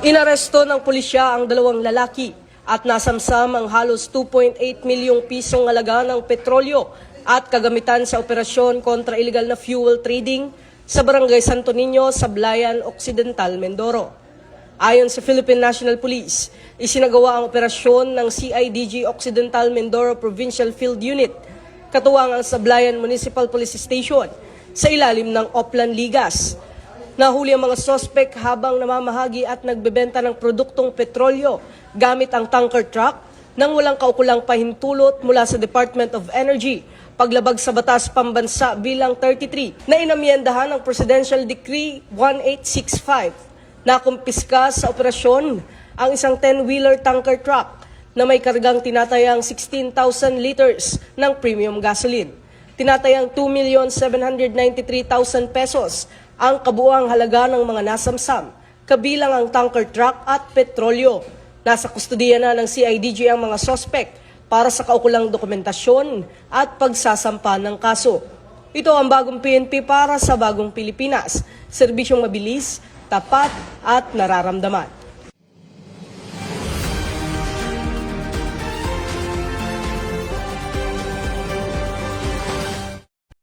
Inaresto ng pulisya ang dalawang lalaki at nasamsam ang halos 2.8 milyong pisong halaga ng petrolyo at kagamitan sa operasyon kontra illegal na fuel trading sa Barangay Santo Niño, Sablayan Occidental, Mindoro. Ayon sa Philippine National Police, isinagawa ang operasyon ng CIDG Occidental Mindoro Provincial Field Unit, katuwang ang Sablayan Municipal Police Station sa ilalim ng Oplan Ligas. Nahuli ang mga sospek habang namamahagi at nagbebenta ng produktong petrolyo gamit ang tanker truck nang walang kaukulang pahintulot mula sa Department of Energy, paglabag sa Batas Pambansa bilang 33 na inamyendahan ng Presidential Decree 1865 na kumpiska sa operasyon ang isang 10-wheeler tanker truck na may kargang tinatayang 16,000 liters ng premium gasoline. Tinatayang 2,793,000 pesos ang kabuuang halaga ng mga nasamsam, kabilang ang tanker truck at petrolyo. Nasa kustudiya na ng CIDG ang mga sospek para sa kaukulang dokumentasyon at pagsasampa ng kaso. Ito ang bagong PNP para sa bagong Pilipinas, serbisyong mabilis, tapat at nararamdaman.